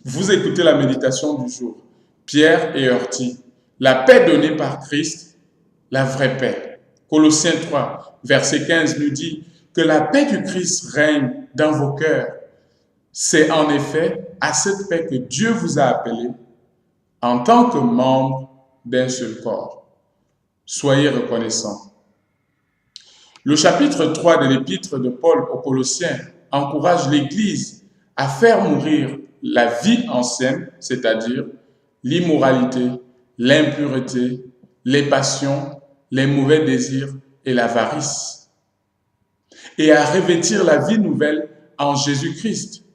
Vous écoutez la méditation du jour. Pierre et Horty. La paix donnée par Christ, la vraie paix. Colossiens 3, verset 15 nous dit que la paix du Christ règne dans vos cœurs. C'est en effet à cette paix que Dieu vous a appelé en tant que membre d'un seul corps. Soyez reconnaissants. Le chapitre 3 de l'épître de Paul aux Colossiens encourage l'Église à faire mourir la vie ancienne, c'est-à-dire l'immoralité, l'impureté, les passions, les mauvais désirs et l'avarice, et à revêtir la vie nouvelle en Jésus-Christ.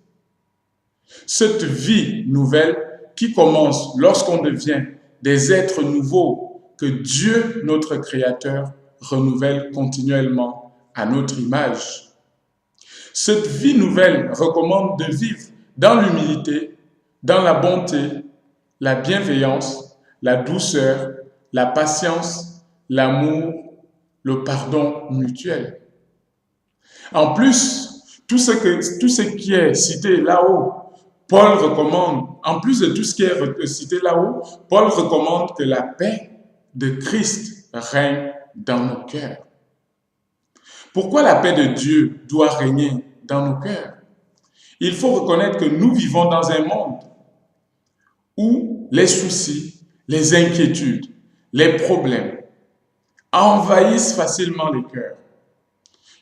Cette vie nouvelle qui commence lorsqu'on devient des êtres nouveaux que Dieu, notre Créateur, renouvelle continuellement à notre image. Cette vie nouvelle recommande de vivre dans l'humilité, dans la bonté, la bienveillance, la douceur, la patience, l'amour, le pardon mutuel. En plus, tout ce qui est cité là-haut, Paul recommande, en plus de tout ce qui est cité là-haut, Paul recommande que la paix de Christ règne dans nos cœurs. Pourquoi la paix de Dieu doit régner dans nos cœurs? Il faut reconnaître que nous vivons dans un monde où les soucis, les inquiétudes, les problèmes envahissent facilement les cœurs.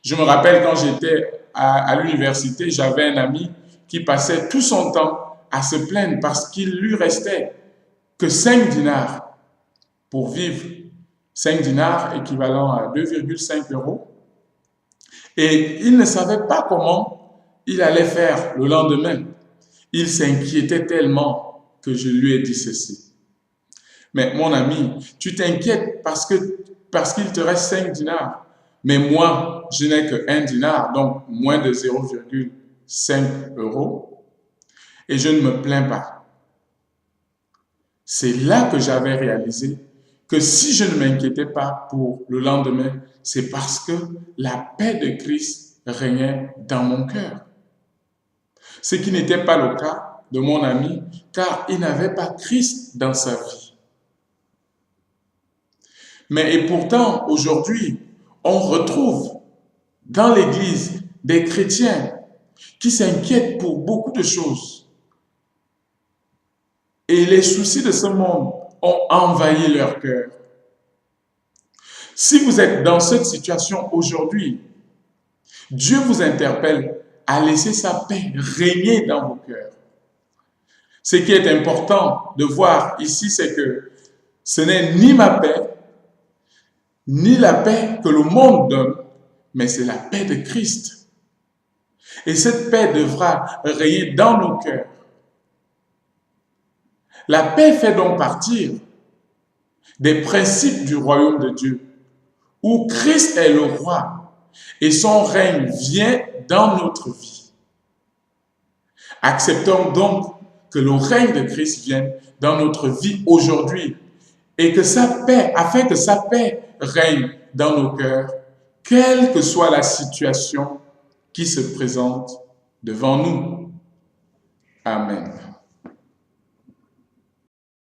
Je me rappelle quand j'étais à l'université, j'avais un ami qui passait tout son temps à se plaindre parce qu'il lui restait que 5 dinars pour vivre. 5 dinars équivalent à 2,5 €. Et il ne savait pas comment il allait faire le lendemain. Il s'inquiétait tellement que je lui ai dit ceci. Mais mon ami, tu t'inquiètes parce qu'il te reste 5 dinars. Mais moi, je n'ai que 1 dinar, donc moins de 0,5 €. Et je ne me plains pas. C'est là que j'avais réalisé que si je ne m'inquiétais pas pour le lendemain, c'est parce que la paix de Christ régnait dans mon cœur. Ce qui n'était pas le cas de mon ami, car il n'avait pas Christ dans sa vie. Et pourtant, aujourd'hui, on retrouve dans l'Église des chrétiens qui s'inquiètent pour beaucoup de choses. Et les soucis de ce monde ont envahi leur cœur. Si vous êtes dans cette situation aujourd'hui, Dieu vous interpelle à laisser sa paix régner dans vos cœurs. Ce qui est important de voir ici, c'est que ce n'est ni ma paix, ni la paix que le monde donne, mais c'est la paix de Christ. Et cette paix devra régner dans nos cœurs. La paix fait donc partir des principes du royaume de Dieu, où Christ est le roi et son règne vient dans notre vie. Acceptons donc que le règne de Christ vienne dans notre vie aujourd'hui et que sa paix, afin que sa paix règne dans nos cœurs, quelle que soit la situation qui se présente devant nous. Amen.